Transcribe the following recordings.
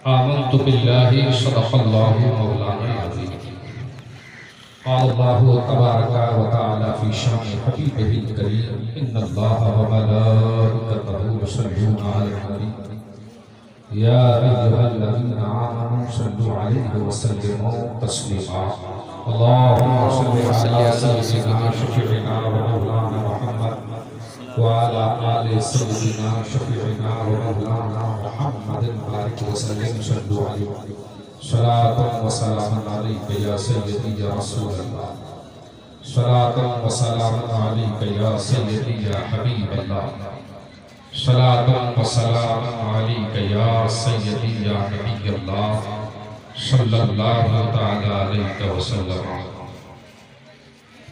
आमन्तु बिल्लाहि सदक़ल्लाहु मौलाना अज़ीम। अल्लाहु तबारक व तआला फी शान हबीबिहिल करीम इन्नल्लाहा व मलाइकतहु युसल्लूना अलन नबी या अय्युहल्लज़ीना आमनू सल्लु अलैहि व सल्लिमू तस्लीमा। अल्लाहुम्मा सल्लि अला सय्यिदिना शफीइना व मौलाना मुहम्मद व अला आलि सय्यिदिना शफीइना व मौलाना मुहम्मदिन बारिक व सल्लिम सल्लु अलैहि सलातन व सलामन अलैका या सय्यदी या रसूल अल्लाह। सलातन व सलामन अलैका या सय्यदी या हबीब अल्लाह। सलातन व सलामन अलैका या सय्यदी या नबी अल्लाह सल्लल्लाहु तआला अलैहि वसल्लम।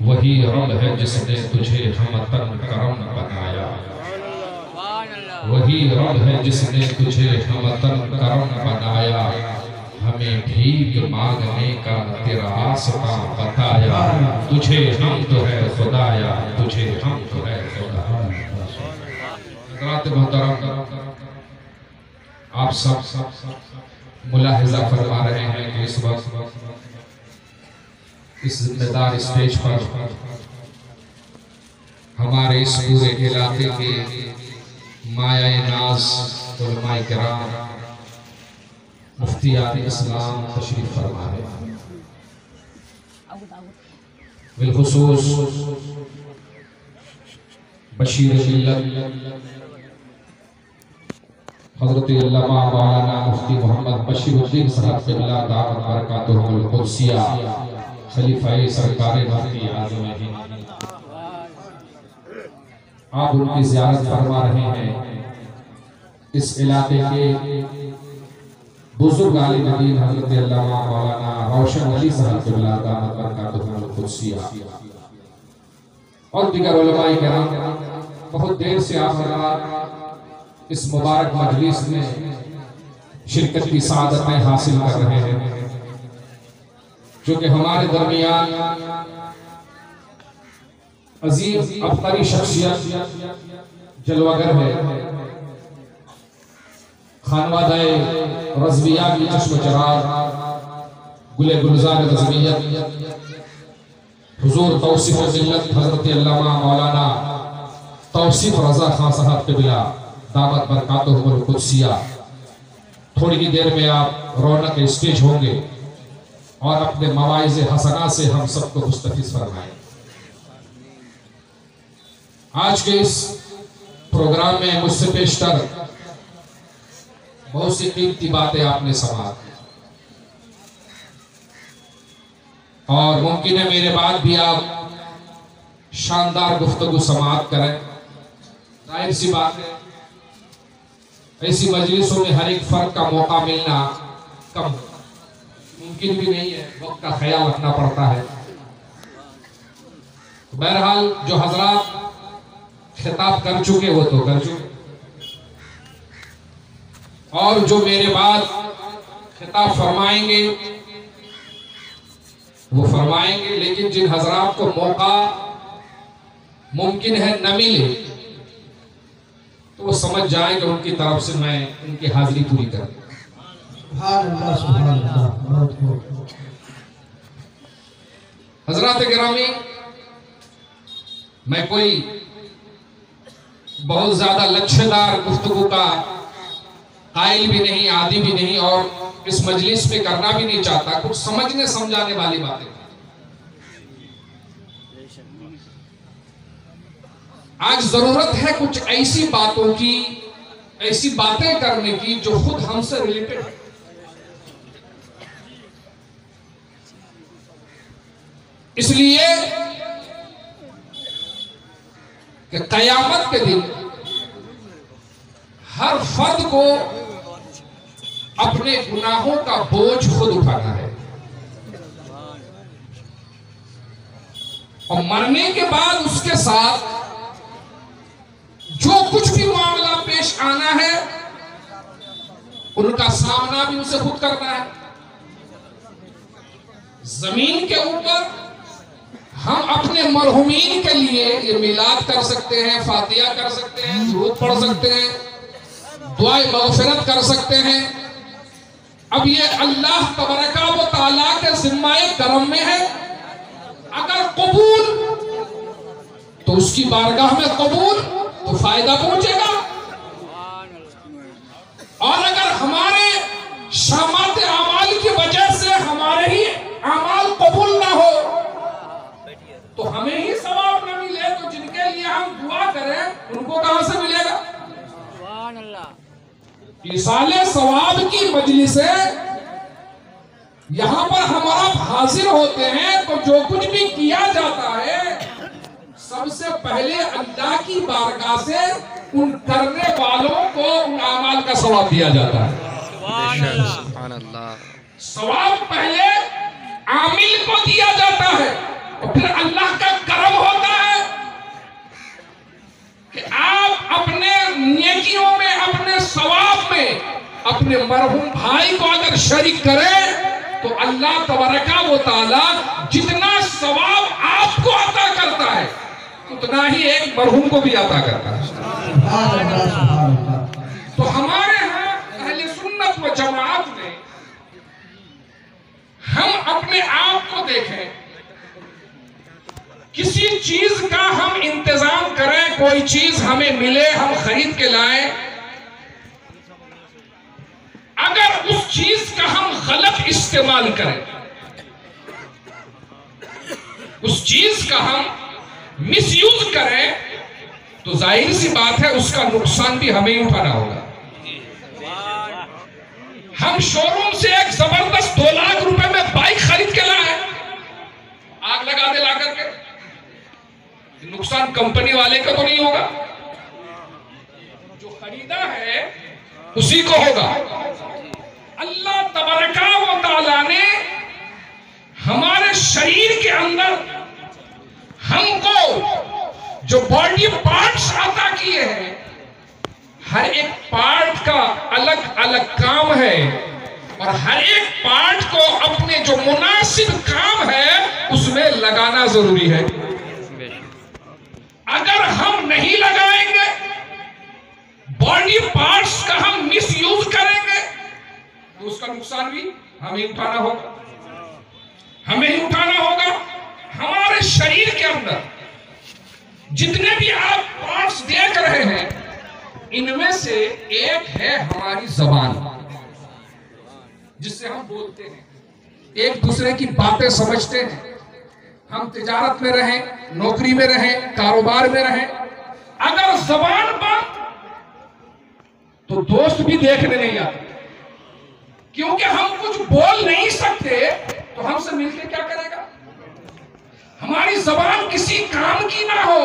वही रब है जिसने तुझे हमतन करम बनाया, वही रब है जिसने तुझे हमतन करम बनाया। हमें भीख मांगने का तेरा आसमां बताया। तुझे हम तो है खुदाया, तुझे हम तो है खुदाया। हज़रात मोहतरम, आप सब मुलाहिजा फरमा रहे हैं कि इस वक्त इस जिम्मेदार स्टेज पर हमारे इस पूरे इलाके के माया नाज उलमाए किराम मुफ्तियात इस्लाम तशरीफ फरमा है। बिलखुसूस बशीर मिल्लत हज़रत अल्लामा मौलाना मुफ्ती मोहम्मद बशीरुद्दीन साहब क़िबला दामत बरकातुहुल कुद्सिया खलीफाए सरकार मुफ्ती आज़म हिंद, आप उनकी ज़ियारत फरमा रहे हैं। इस इलाके के बुजुर्ग आलिम दीन हज़रत अल्लामा मौलाना रोशन अली साहब क़िबला दामत बरकातुहुल कुद्सिया और दीगर उलमाए किराम बहुत देर से आप इस मुबारक मजलिस में शिरकत की सादतें हासिल कर रहे हैं, जो कि हमारे दरमियान अजीम अब्कारी शख्सियत जलवागर है। खानवादाए रज़विया की चश्म चराग गुले गुलजार रज़वियत हुजूर तौसीफ मिल्लत हज़रत अल्लामा मौलाना तौसीफ रज़ा खान साहब क़िबला दामत बरकातुहुल कुद्सिया। थोड़ी ही देर में आप रौनक स्टेज होंगे और अपने मवाइज़ हसना से हम सबको मुस्तफ़िज़ फरमाएं। आज के इस प्रोग्राम में मुझसे पेशतर बहुत सी कीमती बातें आपने समाअत और मुमकिन है मेरे बाद भी आप शानदार गुफ्तगू समाअत करें। जाहिर सी बात है, ऐसी मजलिसों में हर एक फर्द का मौका मिलना कम मुमकिन भी नहीं है, वक्त का ख्याल रखना पड़ता है। तो बहरहाल जो हजरात खिताब कर चुके वो तो कर चुके, और जो मेरे बाद खिताब फरमाएंगे वो फरमाएंगे, लेकिन जिन हजरात को मौका मुमकिन है न मिले तो वो समझ जाए कि उनकी तरफ से मैं उनकी हाजिरी पूरी कर। हजरात गिरामी, मैं कोई बहुत ज्यादा लच्छेदार गुफ्तगू का कायल भी नहीं, आदि भी नहीं, और इस मजलिस में करना भी नहीं चाहता। कुछ समझने समझाने वाली बातें। आज जरूरत है कुछ ऐसी बातों की, ऐसी बातें करने की जो खुद हमसे रिलेटेड है। इसलिए कि कयामत के दिन हर फर्द को अपने गुनाहों का बोझ खुद उठाना है, और मरने के बाद उसके साथ जो कुछ भी मामला पेश आना है उनका सामना भी उसे खुद करना है। जमीन के ऊपर हम अपने मरहुमीन के लिए ये मिलाद कर सकते हैं, फातिहा कर सकते हैं, दुरूद पढ़ सकते हैं, दुआए मग़फ़िरत कर सकते हैं, अब ये अल्लाह तबारका व तआला के जिम्माए करम में है। अगर कबूल तो उसकी बारगाह में कबूल तो फायदा पहुंचेगा, और अगर हमारे शामात अमाल की वजह से हमारे ही अमाल कबूल ना हो तो हमें ही सवाब न मिले, तो जिनके लिए हम दुआ करें उनको कहां से मिलेगा? इसाले सवाब की मजलिस है, यहां पर हम आप हाजिर होते हैं तो जो कुछ भी किया जाता है सबसे पहले अल्लाह की बारगाह से उन करने वालों को उन अमाल का सवाब दिया जाता है। सवाब पहले आमिल को दिया जाता है और फिर अल्लाह का करम होता है कि आप अपने नेकियों में, अपने सवाब में अपने मरहूम भाई को अगर शरीक करें तो अल्लाह तबारका व तआला जितना सवाब आपको अता करता है उतना ही एक मरहूम को भी अता करता है। तो हमारे यहाँ अहले सुन्नत व जमात में हम अपने आप को देखें, किसी चीज का हम इंतजाम करें, कोई चीज हमें मिले, हम खरीद के लाएं, अगर उस चीज का हम गलत इस्तेमाल करें, उस चीज का हम मिसयूज करें, तो जाहिर सी बात है उसका नुकसान भी हमें ही उठाना होगा। हम शोरूम से एक जबरदस्त 2 लाख रुपए में बाइक खरीद के लाए, आग लगा दे ला करके, नुकसान कंपनी वाले का तो नहीं होगा, जो खरीदा है उसी को होगा। अल्लाह तबारका व तआला ने हमारे शरीर के अंदर हमको जो बॉडी पार्ट्स अता किए हैं, हर एक पार्ट का अलग अलग काम है और हर एक पार्ट को अपने जो मुनासिब काम है उसमें लगाना जरूरी है। अगर हम नहीं लगाएंगे, बॉडी पार्ट्स का हम मिसयूज करेंगे तो उसका नुकसान भी हमें उठाना होगा, हमें ही उठाना होगा। हमारे शरीर के अंदर जितने भी आप पार्ट्स देख रहे हैं, इनमें से एक है हमारी जबान, जिससे हम बोलते हैं, एक दूसरे की बातें समझते हैं। हम तिजारत में रहें, नौकरी में रहें, कारोबार में रहें, अगर जबान बंद तो दोस्त भी देखने नहीं आते, क्योंकि हम कुछ बोल नहीं सकते तो हमसे मिलके क्या करेगा? हमारी जबान किसी काम की ना हो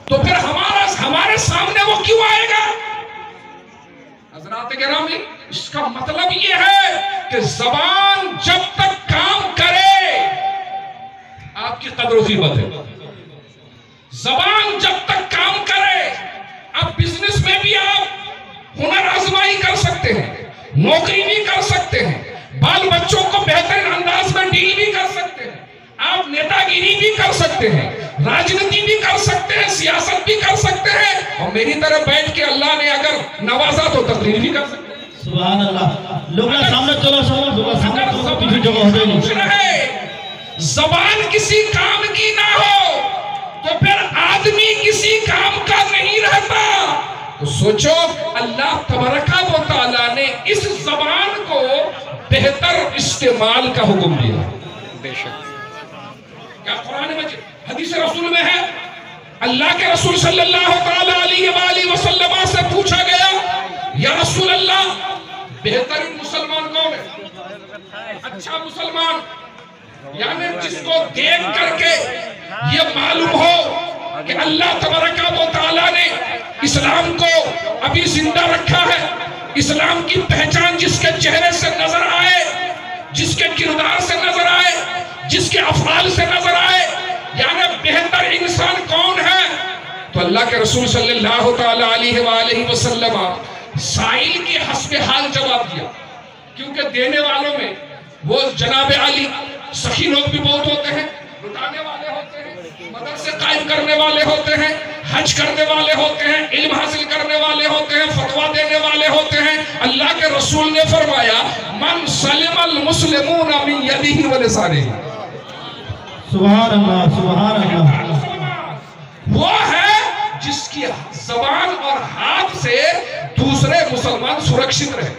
तो फिर हमारे सामने वो क्यों आएगा? हज़रात गिरामी, इसका मतलब ये है कि जबान जब तक काम करे आपकी कदर कीमत है। जबान जब तक काम करे, अब बिजनेस में भी आप हुनर आजमाई कर सकते हैं, नौकरी भी कर सकते हैं, बाल बच्चों को बेहतरीन अंदाज में डील भी कर सकते हैं, आप नेतागिरी भी कर सकते हैं, राजनीति भी कर सकते हैं, सियासत भी कर सकते हैं, और मेरी तरह बैठ के अल्लाह ने अगर नवाजा तो तकरीर भी कर सकते हैं। सुभान अल्लाह। लोग सामने चलो, सामने पीछे जगह हो जाएगी। जबान किसी काम की ना हो तो फिर आदमी किसी काम का नहीं रहता। तो सोचो, अल्लाह तबारका व तआला ने इस जबान को बेहतर इस्तेमाल का हुक्म दिया। बेशक क्या कुरान में, हदीस रसूल में है, अल्लाह के रसूल सल्लल्लाहु अलैहि वसल्लम से पूछा गया, या रसूल अल्लाह, बेहतरीन मुसलमान कौन है? अच्छा मुसलमान यानी जिसको देख करके ये मालूम हो कि अल्लाह तबारका व तआला ने इस्लाम को अभी जिंदा रखा है, इस्लाम की पहचान जिसके चेहरे से नजर आए, जिसके किरदार से नजर आए, जिसके अफआल से नजर आए, यानी बेहतर इंसान कौन है? तो अल्लाह के रसूल सल्लल्लाहु अलैहि वसल्लम साइल के हस्बे हाल जवाब दिया, क्योंकि देने वालों में वो जनाब अली, सखी लोग भी बहुत होते हैं, लुटाने वाले होते हैं, मदरसे कायम करने वाले होते हैं, हज करने वाले होते हैं, इल्म हासिल करने वाले होते हैं, फतवा देने वाले होते हैं। अल्लाह के रसूल ने फरमाया मन सलिमल मुस्लिमून मिन यदिही व लिसानिही। सुभान अल्लाह, सुभान अल्लाह। वो है जिसकी जबान और हाथ से दूसरे मुसलमान सुरक्षित रहे।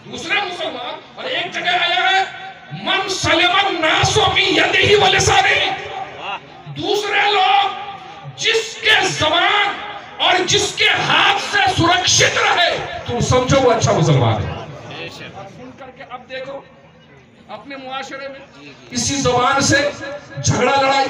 दूसरे मुसलमान, और एक जगह आया है मन सलिमन नासो मिन यदिही व लिसानिही। दूसरे लोग जिसके जबान और जिसके हाथ से सुरक्षित रहे, तुम समझो वो अच्छा मुसलमान है। सुन करके अब देखो अपने मुआशरे में इसी जबान से झगड़ा लड़ाई,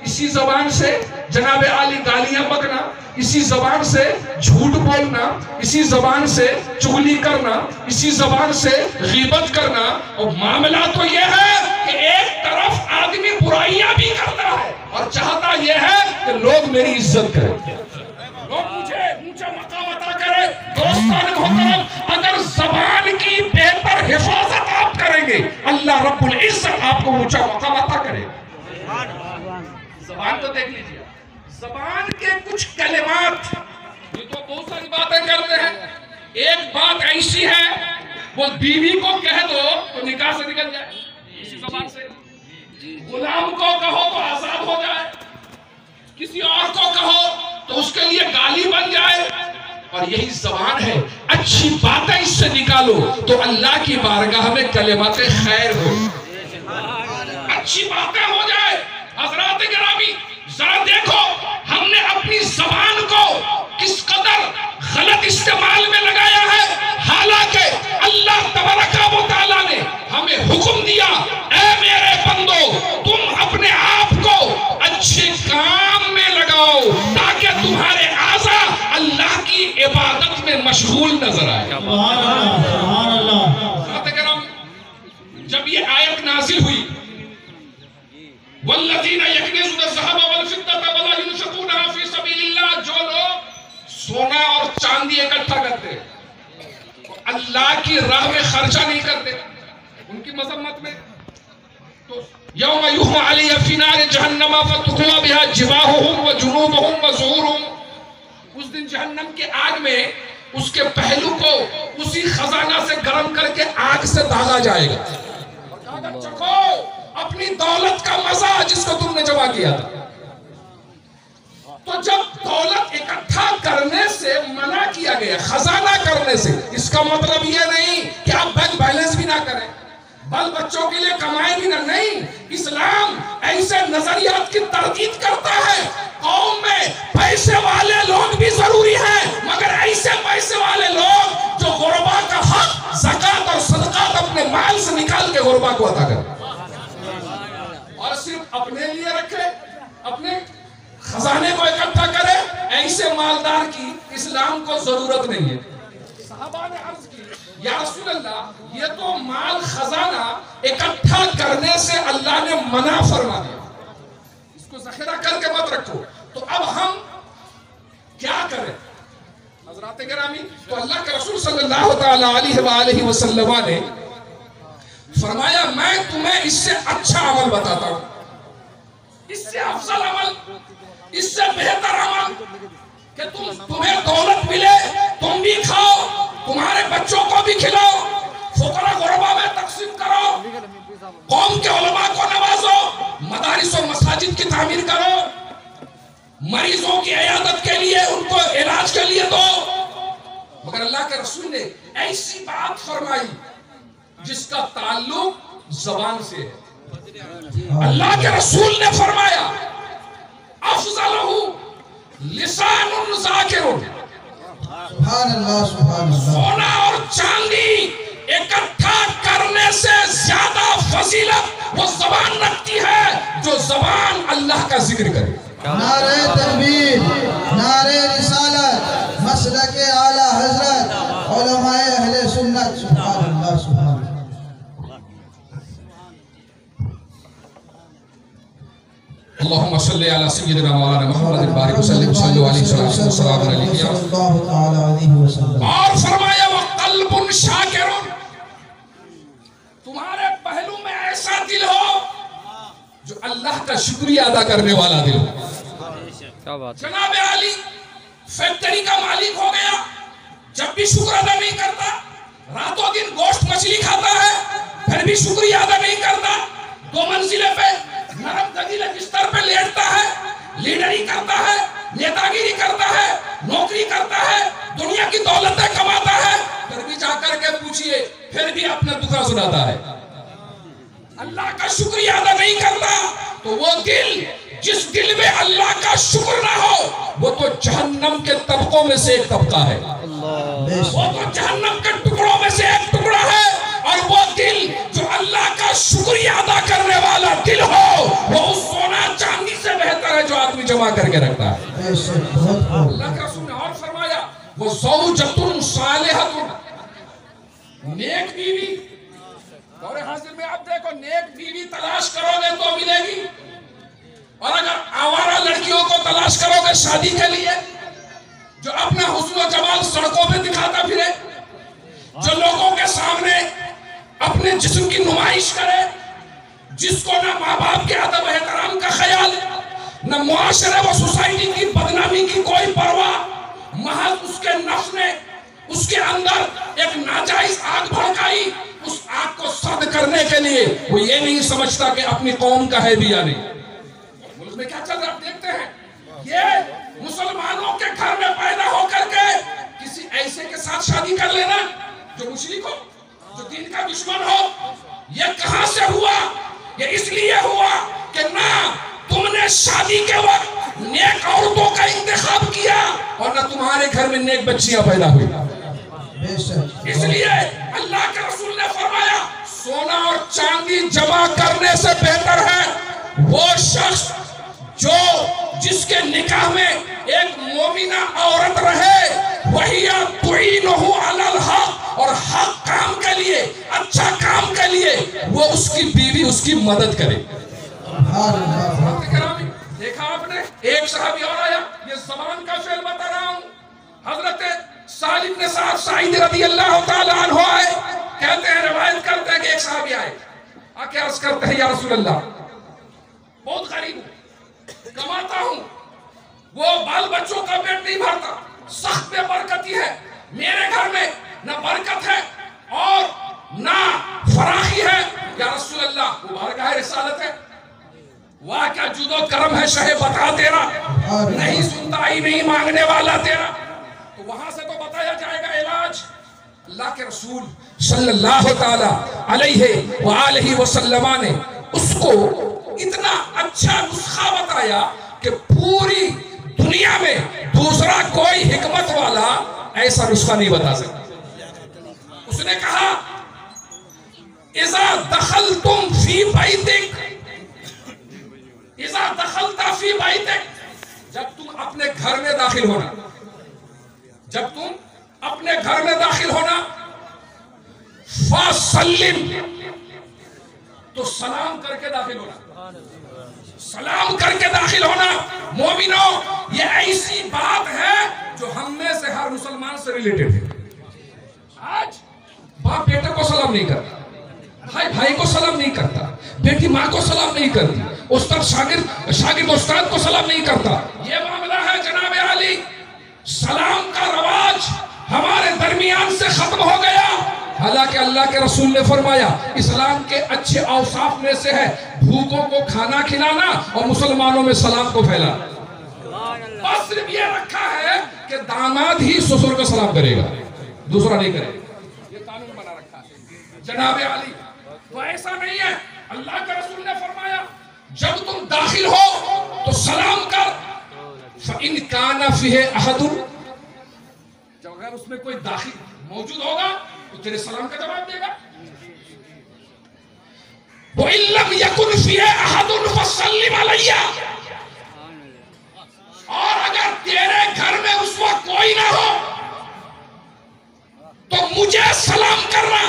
इसी जबान से जनाबे आली गालियां बकना, इसी जबान से झूठ बोलना, इसी जबान से चुगली करना, इसी जबान से गीबत करना। और मामला तो यह है कि एक तरफ आदमी बुराइयां भी करता है और चाहता यह है कि लोग मेरी इज्जत करें, लोग मुझे ऊंचा मकाम अता करें। दोस्तान मोहतरम, अगर जबान की बेहतर हिफाजत आप करेंगे, अल्लाह रब्बुल इज्जत आपको ऊंचा मकाम अता करेगा। जबान तो देख लीजिए, जबान के कुछ कलिमात, ये तो बहुत सारी बातें करते हैं। एक बात ऐसी है, वो बीवी को कह दो तो निकाह से निकल जाए, इसी जबान से। गुलाम को कहो तो आजाद हो जाए, किसी और को कहो तो उसके लिए गाली बन जाए। और यही जबान है। अच्छी बातें इससे निकालो तो अल्लाह की बारगाह में कलिमाते खैर हो, अच्छी बातें हो जाए। हज़रात गिरामी, जरा देखो हमने अपनी जबान को किस कदर गलत इस्तेमाल में लगाया है। हालांकि अल्लाह तबारका व तआला ने हमें हुक्म दिया, ऐ मेरे बंदो तुम अपने आप को अच्छे काम में लगाओ ताकि तुम्हारे आज़ा अल्लाह की इबादत में मशगूल नजर आए। सुभान अल्लाह। जब ये आयत नाजिल हुई, वल्लज़ीना यकनिज़ूना ज़हब वल फिद्दता वला युनफ़िक़ूना फ़ी सबीलिल्लाह, जो लोग सोना और चांदी इकट्ठा करते अल्लाह की राह में खर्चा नहीं करते, उनकी मजम्मत में तो यौम युहमा अलैहि फ़ी नारि जहन्नम फ़तुक़वा बिहा जिबाहुहुम व जुनूबुहुम व ज़ुहूरुहुम। उस दिन जहन्नम के आग में उसके पहलू को उसी खजाना से गर्म करके आग से दागा जाएगा। चखो अपनी दौलत का मजा जिसको तुमने जमा किया था। तो जब दौलत इकट्ठा करने से मना किया गया, खजाना करने से, इसका मतलब यह नहीं कि आप बैंक बैलेंस भी ना करें, बाल बच्चों के लिए कमाए भी ना, नहीं। इस्लाम ऐसे नजरियात की तरदीद करता है। कौम में पैसे वाले लोग भी जरूरी हैं, मगर ऐसे पैसे वाले लोग जो गुरबा का हक ज़कात और सदकात अपने माल से निकाल के गुरबा को अदा करें और सिर्फ अपने लिए रखे, अपने खजाने को इकट्ठा करे। ऐसे मालदार की इस्लाम को जरूरत नहीं है। सहाबा ने अर्ज की, या रसूल अल्लाह, ये तो माल खजाना इकट्ठा करने से अल्लाह ने मना फरमा दिया, इसको जखीरा करके मत रखो, तो अब हम क्या करें? हज़रात गिरामी, तो अल्लाह के रसूल सल्लल्लाहु तआला अलैहि वसल्लम ने फरमाया, मैं तुम्हें इससे अच्छा अमल बताता हूं, इससे अफजल अमल, इससे बेहतर अमल कि तुम्हें दौलत मिले, तुम भी खाओ, तुम्हारे बच्चों को भी खिलाओ, फुकरा गुरबा में तकसीम करो, कौम के उलमा को नवाजो, मदारिस और मसाजिद की तामीर करो, मरीजों की इयादत के लिए, उनको इलाज के लिए दो। मगर अल्लाह के रसूल ने ऐसी बात फरमाई जिसका ताल्लुक जबान से है। अल्लाह के रसूल ने फरमाया, अफज़लहु लिसानुन ज़ाकिरुन। सुभान अल्लाह, सुभान अल्लाह। सोना और चांदी इकट्ठा करने से ज्यादा फजीलत वो जबान रखती है जो जबान अल्लाह का जिक्र करे। नारे तकबीर, नारे रिसालत, मसलके आला हजरत, उलमाए अहले सुन्नत। सुभान अल्लाह, सुभान अल्लाह। अल्लाहुम्मा सल्ली अला सय्यिदिना मौलाना मुहम्मद बारिक वसल्लम सल्लल्लाहु अलैहि वसल्लम। और फरमाया वो कल्बुन शाकिरुन, तुम्हारे पहलू में ऐसा दिल हो जो अल्लाह का शुक्रिया अदा करने वाला दिल। क्या बात है। जनाब आली फैक्ट्री का मालिक हो गया, जब भी शुक्र अदा नहीं करता, रातों दिन गोश्त मछली खाता है, फिर भी शुक्रिया अदा नहीं करता। 2 मंजिले पे नरम गदीले बिस्तर पे लेटता है, लीडरी करता है, नेतागिरी करता है, नौकरी करता है, दुनिया की दौलतें कमाता है, फिर भी जाकर के पूछिए, फिर भी अपना दुखा सुनाता है। अल्लाह का शुक्रिया अदा नहीं करता, तो वो दिल, जिस दिल में अल्लाह का शुक्र ना हो, वो तो जहन्नम के तबकों में से एक तबका है, वो तो जहन्नम के टुकड़ों में से एक टुकड़ा है। और वो दिल जो अल्लाह का शुक्रिया अदा करने वाला दिल हो, वो उस सोना चांदी से बेहतर है जो आदमी जमा करके रखता है। अल्लाह का रसूल ने और फरमाया, वो ज़ौजतुन सालिहतुन, नेक बीवी। और हाजिर में आप देखो, नेक बीवी तलाश करोगे तो मिलेगी, और अगर आवारा लड़कियों को तलाश करोगे शादी के लिए, जो अपना हुस्न और जमाल सड़कों पे दिखाता फिरे, जो लोगों के सामने अपने जिस्म की नुमाइश करे, जिसको ना माँ बाप के अदब एहतराम का ख्याल, न मुआशरे व सोसाइटी की बदनामी की कोई परवाह, महज उसके नफ्स ने उसके अंदर एक नाजायज आग भड़काई, उस आग को सर्द करने के लिए वो ये नहीं समझता कि अपनी कौम का है भी या नहीं। मुल्क में क्या चल रहा है आप देखते हैं, ये मुसलमानों के घर में पैदा होकर के किसी ऐसे के साथ शादी कर लेना जो मुशरिक हो, जो दीन का दुश्मन हो। ये कहां से हुआ? ये इसलिए हुआ कि ना तुमने शादी के वक्त नेक औरतों का इंतखाब किया, और ना तुम्हारे घर में नेक बच्चियां पैदा हुई। इसलिए अल्लाह के रसूल ने फरमाया, सोना और चांदी जमा करने से बेहतर है वो शख्स जो जिसके निकाह में एक मोमिना औरत रहे, वही तुईनुहु अलल हक, और हक काम के लिए, अच्छा काम के लिए वो उसकी बीवी उसकी मदद करे। देखा आपने, एक सहाबी और आया, ये ज़बान का फेल बता रहा हूं, हजरत सालिम ने साथ साइद रज़ी अल्लाह ताला अन्हु आए, कहते हैं, रिवायत करते हैं कि एक सहाबी आए, आके अर्ज करते हैं, या रसूल अल्लाह, बहुत गरीब हूं, कमाता हूं, वो बाल बच्चों का पेट नहीं भरता, सख्त बेबरकती है, मेरे घर में न बरकत है और ना फराखी है, या रसूल अल्लाह, वो बारगाह रिसालत है, वाह क्या जुदो करम है शहे बता तेरा, नहीं सुनता ही नहीं मांगने वाला तेरा। तो वहां से तो बताया जाएगा इलाज। अल्लाह के रसूल सल्लल्लाहु ताला अलैहि व आलिहि वसल्लम ने उसको इतना अच्छा नुस्खा बताया कि पूरी दुनिया में दूसरा कोई हिकमत वाला ऐसा नुस्खा नहीं बता सकता। उसने कहा, इज़ा दखलतुम फी बैतिक, इज़ा दखलता फी बैतिक, जब तुम अपने घर में दाखिल होना, जब तुम अपने घर में दाखिल होना, फसल्लिम, तो सलाम करके दाखिल होना, सलाम करके दाखिल होना। मोमिनो, ये ऐसी बात है जो हम में से हर मुसलमान से रिलेटेड है। आज बाप बेटे को सलाम नहीं करता, भाई भाई को सलाम नहीं करता, बेटी माँ को सलाम नहीं करती, उस्ताद शागिर्द शागिर्द उस्ताद को सलाम नहीं करता। ये मामला है जनाब आली, सलाम का रवाज हमारे दरमियान से खत्म हो गया। हालांकि अल्लाह के रसूल ने फरमाया, इस्लाम के अच्छे औसाफ में से है भूखों को खाना खिलाना और मुसलमानों में सलाम को फैलाना। बस सिर्फ ये रखा है कि दामाद ही ससुर को सलाम करेगा, दूसरा नहीं करेगा, ये कानून बना रखा है जनाब आली। तो ऐसा नहीं है, अल्लाह के रसूल ने फरमाया, जब तुम दाखिल हो तो सलाम कर, फ़इन काना फ़ीहि अहदुन, जब अगर उसमें कोई दाखिल मौजूद होगा तो तेरे सलाम का जवाब देगा। वो इल्लम यकुन फ़ीहि अहदुन फसल्लिम अलैया, और अगर तेरे घर में उस वक्त कोई ना हो तो मुझे सलाम करना।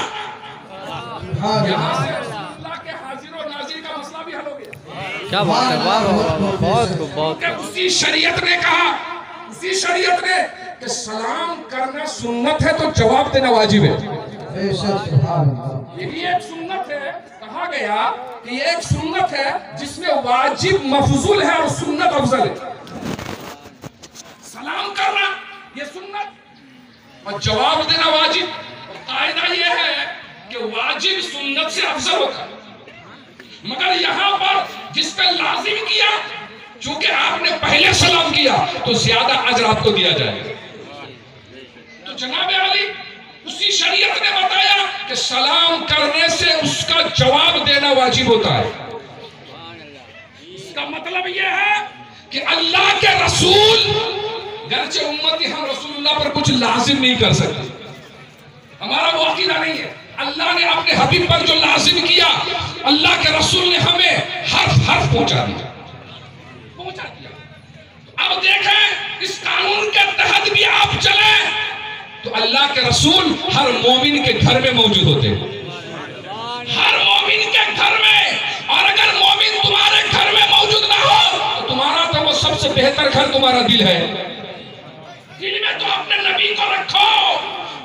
यहाँ से अल्लाह के हाजिर और नाज़िर का मसला भी हल हो गया। क्या बात है, वाह वाह, बहुत उसी शरीयत ने कहा, उसी शरीयत ने कि सलाम करना सुन्नत है तो जवाब देना वाजिब है। ये भी एक सुन्नत है, कहा गया कि ये एक सुन्नत है जिसमें वाजिब मफजूल है और सुन्नत अफजल है। सलाम करना ये सुन्नत और जवाब देना वाजिब। और कायदा ये है कि वाजिब सुन्नत से अफजल होता है, मगर यहां पर जिस पे लाजिम किया, चूंकि आपने पहले सलाम किया तो ज्यादा अजर आपको दिया जाएगा। तो जनाब अली उसी शरीयत ने बताया कि सलाम करने से उसका जवाब देना वाजिब होता है। इसका मतलब यह है कि अल्लाह के रसूल, गर्चे उम्मती हम रसूलुल्लाह पर कुछ लाजिम नहीं कर सकते, हमारा वो अकीदा नहीं है। अल्लाह ने अपने हबीब पर जो लाजिम किया, अल्लाह के रसूल ने हमें हर्फ हर्फ पहुंचा दिया। अब देखें इस कानून के तहत भी आप चले तो अल्लाह के रसूल हर मोमिन के घर में मौजूद होते हैं, हर मोमिन के घर में। और अगर मोमिन तुम्हारे घर में मौजूद ना हो तो तुम्हारा तो वो सबसे बेहतर घर तुम्हारा दिल है। दिल में तो अपने नबी को रखो,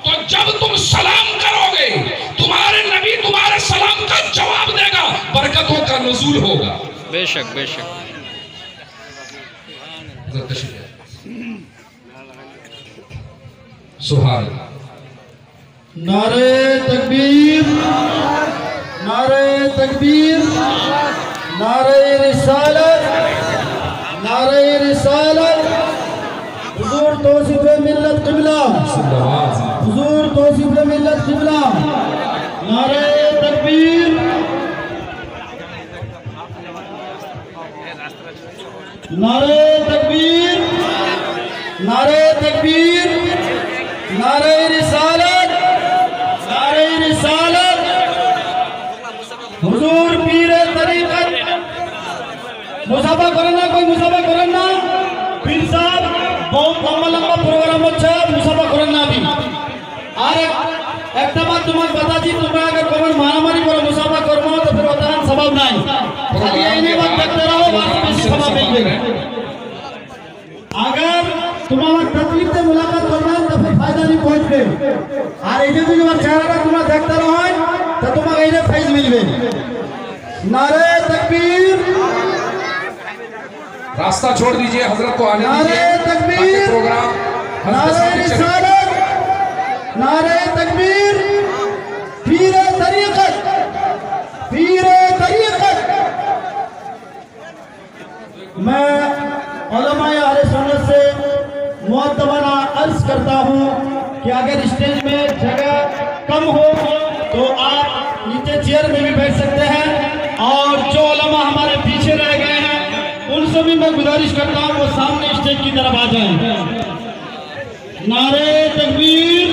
तो जब तुम सलाम करोगे तुम्हारे नबी तुम्हारे सलाम का जवाब देगा, बरकतों का नुज़ूल होगा। बेशक बेशक। सुभान नारे तकबीर, नारे तकबीर, नारे रिसालत, नारे रिसालत। हुजूर तौसीफ मिल्लत क़िबला, हुजूर तौसीफ मिल्लत क़िबला। नारे तकबीर, नारे तकबीर, नारे तकबीर, नारे रिसालत, नारे रिसालत। हुजूर पीर तरीक़त मुसाफा करना, कोई मुसाफा करना पीर साहब बहुत लंबा लंबा प्रोग्राम अच्छा मुसाफा करना भी। और একটা বার তোমাক বাতাছি, তোমরা अगर কমন মারামারি করে মুসাফা করবো তো फिर ওটা সবাব নাই, খালি এইনে বাত দেখতে रहो, বাস বেশি সবাব মিলবে। अगर तुम्हारा तकलीफ से मुलाकात करना तो फिर फायदा नहीं पहुंचबे। और এই যে তোমার চেহারাটা তোমরা দেখতে रहो तो তোমাকে এইনে ফাইজ মিলবে। नारे तकबीर, रास्ता छोड़ दीजिए, हजरत को आने नारे दीजिए। तकबीर, प्रोग्राम नारे रिसालत, नारे तकबीर, पीर तरीक़त, पीर तरीक़त। मैं उलमाए अहले सुन्नत से मुअद्दबाना अर्ज करता हूँ कि अगर स्टेज में जगह कम हो तो आप नीचे चेयर में भी बैठ सकते हैं। और जो उलमा हमारे पीछे रह गए हैं उनसे भी मैं गुजारिश करता हूँ वो सामने स्टेज की तरफ आ जाएं। नारे तकबीर,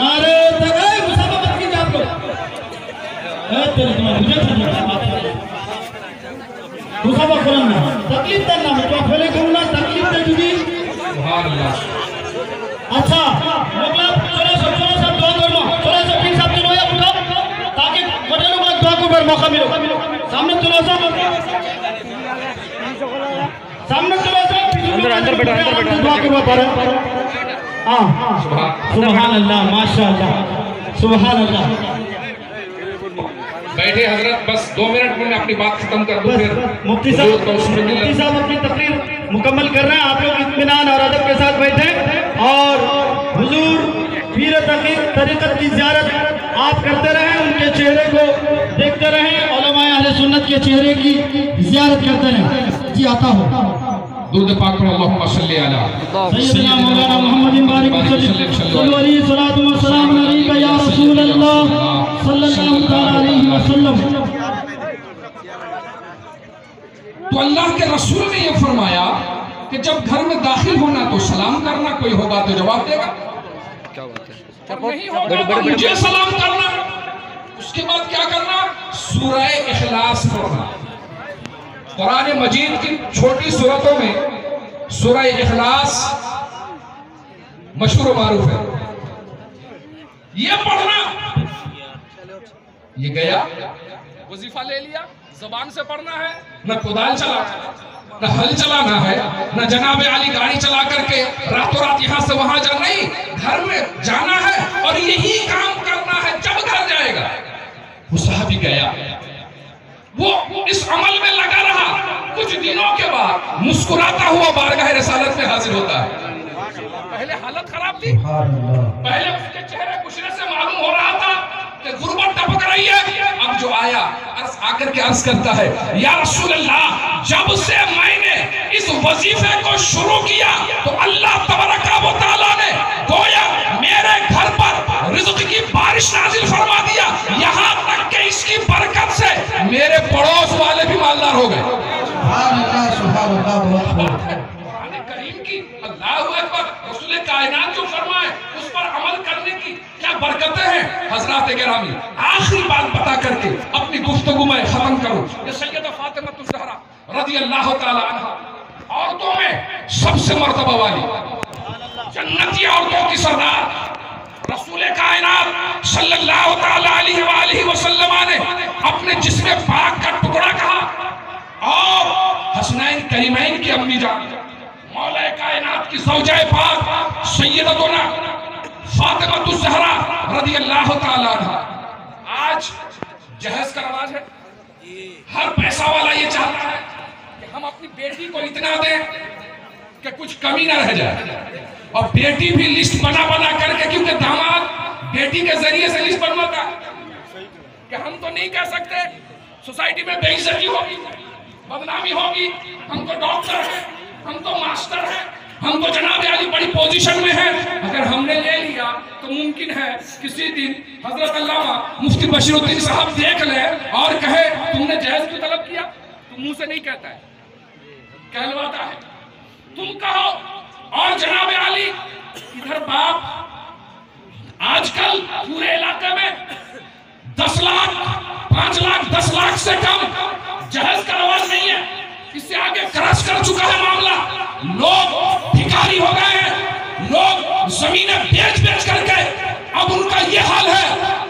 नारे तकबीर। मुसाफा मत कीजिए आप लोग, मुसाफा करना तकलीफ करना, मैं पहले कहूँगा तकलीफ दे दूंगी। अच्छा मतलब चलो सब दुआ करो, चलो सब पीर साहब चलो या उठाओ ताकि बड़े लोग दुआ को फिर मौका मिले। सामने चलो सब, सामने चलो सब, अंदर अंदर बैठो, अंदर बैठो, दुआ करवा पा रहे। हाँ सुभान अल्लाह, माशाअल्लाह, सुभान अल्लाह। बैठे हजरत, बस 2 मिनट में अपनी बात खत्म कर दूं। फिर मुफ्ती साहब अपनी तकरीर मुकम्मल कर रहे हैं। आप लोग इत्मीनान और अदब के साथ बैठे और हुजूर पीर तरीक़त की ज़ियारत आप करते रहें, उनके चेहरे को देखते रहें, उलमाए अहले सुन्नत के चेहरे की ज़ियारत करते रहें। जी आता हो दुरूद पाक पर अल्लाहुम्मा सल्ली अला सय्यदना मौलाना मुहम्मदिन बारिक सल्लल्लाहु अलैहि वसल्लम अलैका या रसूल अल्लाह सल्लल्लाहु अलैहि वसल्लम। तो अल्लाह के रसूल ने यह फरमाया कि जब घर में दाखिल होना तो सलाम करना, कोई होगा तो जवाब देगा, क्या बात है। नहीं होगा तो मुझे सलाम करना। उसके बाद क्या करना? सूरह इखलास पढ़ना। कुरान मजीद की छोटी सूरतों में सूरह इखलास मशहूर मारूफ है, ये पढ़ना। ये गया वजीफा ले लिया, जबान से पढ़ना है, न कुदाल चला, न हल चलाना है, न जनाब आली गाड़ी चला करके रातों रात यहां से वहां जाना, नहीं, घर में जाना है और यही काम करना है। जब घर जाएगा वो साहबी गया, वो इस अमल में लगा रहा। कुछ दिनों के बाद मुस्कुराता हुआ बारगाह रिसालत में हाजिर होता है। पहले हालत खराब थी, पहले उसके चेहरे गुशरे से मालूम हो रहा था कि गुर्बत टपक रही है। अब जो आया आकर के अर्ज करता है, या रसूल अल्लाह, जब से मैंने इस वजीफे को शुरू किया तो अल्लाह तबारक व तआला ने गोया मेरे घर पर रिज़्क़ की बारिश नाजिल फरमा दिया, यहाँ तक कि इसकी बरकत से मेरे पड़ोस वाले भी मालदार हो गए। करीम की अल्लाहु अकबर, रसूल कायनात जो फरमाए उस पर अमल करने की क्या बरकतें हैं। हजरात गिरामी, आखिरी बात बता करके अपनी गुफ्तगू में खत्म करूं। ये सैयदा फातिमा ज़हरा रज़ी अल्लाह ताला अन्हा, औरतों में सबसे मर्तबा वाली, जन्नती औरतों की सरदार रसूल कायनात सल्लल्लाहु ताला अलैहि वसल्लम ने अपने जिस्म पाक का टुकड़ा कहा और हसनैन करीमैन की अम्मी जान मौला कायनात की ज़ौजाए पाक सैयदतुना फातिमा ज़हरा रज़ी अल्लाह ताला अन्हा। आज जहेज का रवाज है, हर पैसा वाला ये चाहता है कि हम अपनी बेटी को इतना दें कि कुछ कमी ना रह जाए, और बेटी भी लिस्ट बना बना करके, क्योंकि दामाद बेटी के जरिए से लिस्ट बनवाता कि हम तो नहीं कह सकते, सोसाइटी में बेइज्जती होगी, बदनामी होगी, हम तो डॉक्टर हैं, हम तो मास्टर हैं, हम तो जनाब आली बड़ी पोजीशन में हैं। अगर हमने ले लिया तो मुमकिन है किसी दिन हजरत अल्लामा मुफ्ती बशीरुद्दीन साहब देख ले और कहे तुमने जहेज क्यों तलब किया। तुम मुंह से नहीं कहता है, कहलवाता है, तुम कहो। और जनाब आली इधर बाप आजकल पूरे इलाके में 10 लाख 5 लाख 10 लाख से कम जहेज का रवाज नहीं है। इससे आगे क्रश कर चुका है मामला। लोग भिखारी हो गए हैं, लोग जमीनें बेच बेच करके अब उनका ये हाल है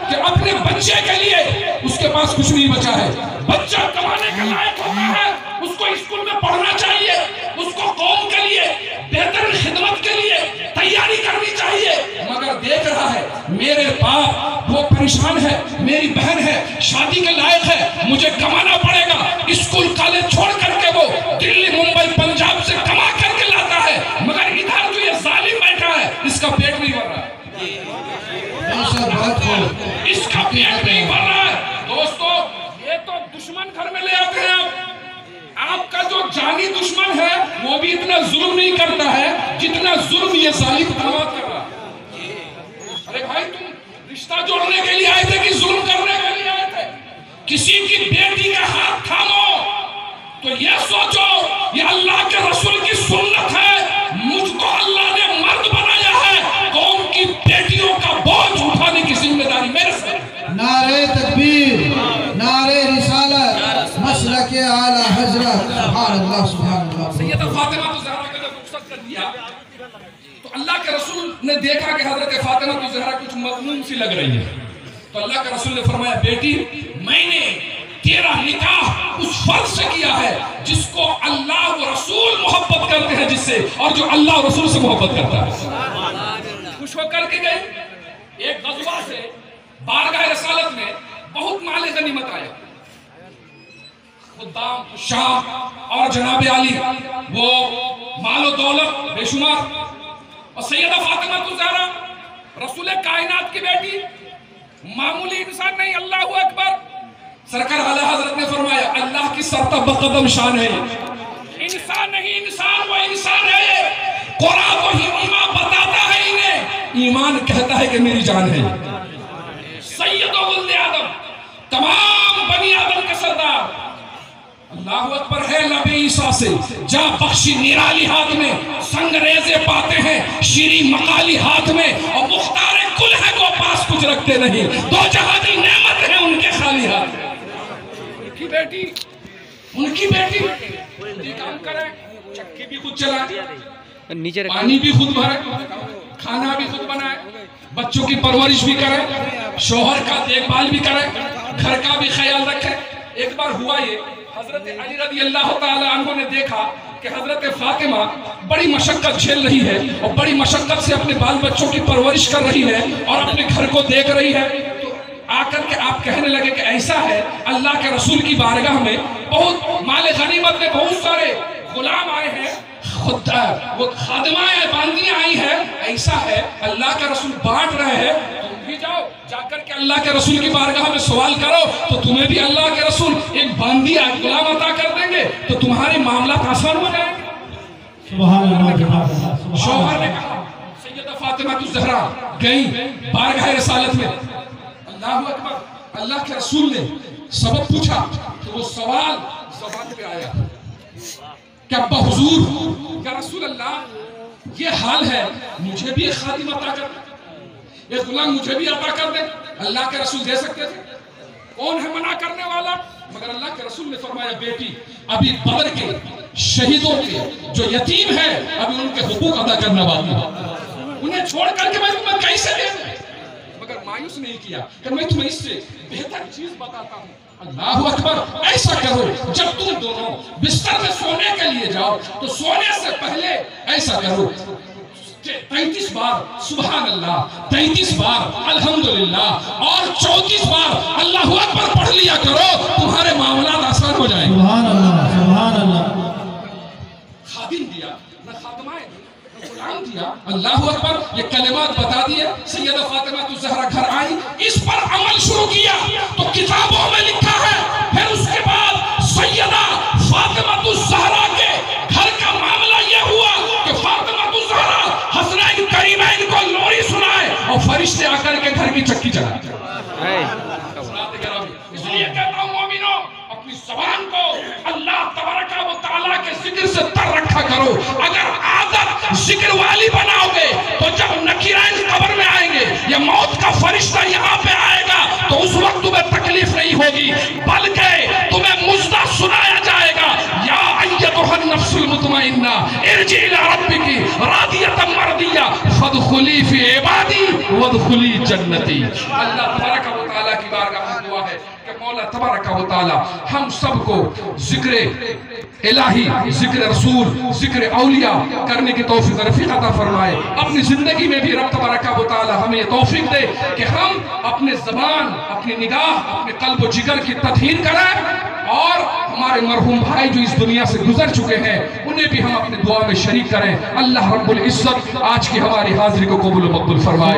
कि अपने बच्चे के लिए उसके पास कुछ नहीं बचा है। बच्चा कमाने के लायक होता है, उसको स्कूल में पढ़ना चाहिए, उसको कौम के लिए बेहतर खिदमत के लिए तैयारी करनी चाहिए, मगर देख रहा है मेरे बाप वो परेशान है, मेरी बहन है, शादी के लायक है, मुझे कमाना पड़ेगा। स्कूल कॉलेज छोड़ करके वो दिल्ली मुंबई पंजाब से कमा करके लाता है, मगर इधर जो ये जालिम बैठा है इसका पेट नहीं भर रहा है, इसका पेट नहीं भर रहा है। दोस्तों, ये तो दुश्मन घर में ले आते हैं। आपका जो जानी दुश्मन है वो भी इतना जुल्म नहीं करता है जितना जुल्म ये जालिम दामाद कर रहा है। अरे भाई, तुम रिश्ता जोड़ने के लिए आए थे कि जुल्म करने के लिए आए थे? किसी की बेटी का हाथ थामो तो ये सोचो ये अल्लाह के रसूल की सुन्नत है। मुझको अल्लाह ने मर्द बनाया है, कौम की बेटियों का बोझ उठाने की जिम्मेदारी मेरे से। नारे तकबीर, नारे रिसालत, मसलके आला हजरत, सुभान अल्लाह सुभान अल्लाह। सैयदा फातिमा ज़हरा को जब रुखसत कर दिया तो अल्लाह के रसूल ने देखा कि हजरत फातिमा ज़हरा कुछ मजमूम सी लग रही है, तो अल्लाह के रसूल ने फरमाया, बेटी, मैंने तेरा निकाह उस फर्द से किया है जिसको अल्लाह व रसूल मोहब्बत करते हैं, जिससे, और जो अल्लाह और रसूल से मोहब्बत करता है। खुश होकर के गए। एक गज़वा से बारगाह रसालत में बहुत माले गनीमत आया, खुद्दाम शाम और जनाब आली वो मालो दौलत बेशुमार, और सैयदा फातिमा ज़हरा रसूल कायनात की बेटी, मामूली इंसान नहीं। अल्लाह अकबर। सरकार आला हजरत ने फरमाया, अल्लाह की सरता बकदम शान है, इंसान नहीं, इंसान वो इंसान है। कुरान तो ईमान बताता है इन्हें, ईमान कहता है कि मेरी जान है। सैयदो वल्द आदम, तमाम बनी आदम के सरदार, अल्लाह अकबर है। नबी ईसा से जा बख्शी निराली हाथ में, संगरेजे पाते हैं शीरी मकाली हाथ में, और मुख्तारे कुल है वो पास कुछ रखते नहीं, दो जहां की नेमत है उनके खाली हाथ। उनकी बेटी काम करे, चक्की भी खुद चलाए, नीचे पानी भी खुद भरे, खाना भी खुद बनाए, बच्चों की परवरिश भी करे, शोहर का देखभाल भी करे, घर का भी ख्याल रखे। एक बार हुआ ये, हजरत अली रज़ी अल्लाह ताला अन्हु ने देखा कि हजरत फातिमा बड़ी मशक्कत झेल रही है और बड़ी मशक्कत से अपने बाल बच्चों की परवरिश कर रही है और अपने घर को देख रही है, तो आकर के आप कहने लगे कि ऐसा है, अल्लाह के रसूल की बारगाह में बहुत माल गनीमत में बहुत सारे गुलाम आए हैं, खुद वो खादिमाएं बांदियां आई हैं, ऐसा है अल्लाह का रसूल बांट रहे हैं, तुम भी जाओ जाकर के अल्लाह के रसूल की बारगाह में सवाल करो तो तुम्हें भी अल्लाह के रसूल एक बांदिया गुलाम अता कर देंगे, तो तुम्हारे मामला आसान हो जाएंगे। शौहर ने कहा, सैयदा फातिमा ज़हरा गई बारगाह रिसालत में, अल्लाहु अकबर, अल्लाह के रसूल ने सबब पूछा तो वो सवाल ज़बान पे आया कि अब्बा हुजूर या रसूल अल्लाह ये हाल है, मुझे भी एक खादिम अता कर दे, एक गुलाम मुझे भी अता कर दे। अल्लाह के रसूल दे सकते थे, कौन है मना करने वाला? मगर अल्लाह के रसूल ने फरमाया, बेटी अभी बदर के शहीदों के जो यतीम है अभी उनके हुकूक अदा करना बाकी है, उन्हें छोड़ करके मैं तुम्हें कैसे दे दूं? मगर मायूस नहीं किया कि मैं तुम्हें इससे बेहतर चीज बताता हूँ। अल्लाहु अकबर, ऐसा करो जब तुम दोनों बिस्तर में सोने के लिए जाओ तो सोने से पहले ऐसा करो 33 बार सुभान अल्लाह, 33 बार अल्हम्दुलिल्लाह और 34 बार अल्लाहु अकबर पढ़ लिया करो, तुम्हारे मामला आसान हो जाएंगे। सुभान अल्लाह, सुभान अल्लाह। खादिम दिया न खादिमाएं न गुलाम दिया, अल्लाहु अकबर, ये कलिमात बता दिए। सैयदा फातिमा ज़हरा घर आई, इस पर अमल शुरू किया तो किताबों में लिखा है, फिर उसके बाद सैयदा फातिमा ज़हरा के घर का मामला यह हुआ कि फातिमा ज़हरा हसनैन करीमैन को लोरी सुनाए और फरिश्ते आकर के घर की चक्की चलाए। इसलिए कहता हूं मोमिनो, अपनी ज़बान को अल्लाह तबारक व तआला के जिक्र से तर रखा करो। अगर आदत जिक्र वाली बनाओगे तो जब नकीराइन कब्र में आएंगे या मौत का फरिश्ता यहाँ पे आएगा तो उस वक्त तुम्हें तकलीफ नहीं होगी, बल्कि तुम्हें मुज्जा सुनाया जाएगा, या अय्यतुहन नफ्सुल मुतमइन्ना इरजी इला रब्बिकी रादियतम मर्दिया फदखुली फी इबादी वदखुली जन्नती। अल्लाह तबारक व तआला की बारगाह में दुआ है कि मौला तबारक व तआला हम सबको जिक्र इलाही, जिक्र रसूल, जिक्र औलिया करने की तौफीक रफ़ीक अता फरमाए। अपनी जिंदगी में भी रब तबारक व तआला हमें ये तौफीक दे कि हम अपने ज़बान, अपनी निगाह, अपने कल्ब व जिगर की तत्हीर करें और हमारे मरहूम भाई जो इस दुनिया से गुजर चुके हैं उन्हें भी हम अपने दुआ में शरीक करें। अल्लाह रब्बुल इज्जत आज की हमारी हाजिरी को कबूल मकबूल फरमाए।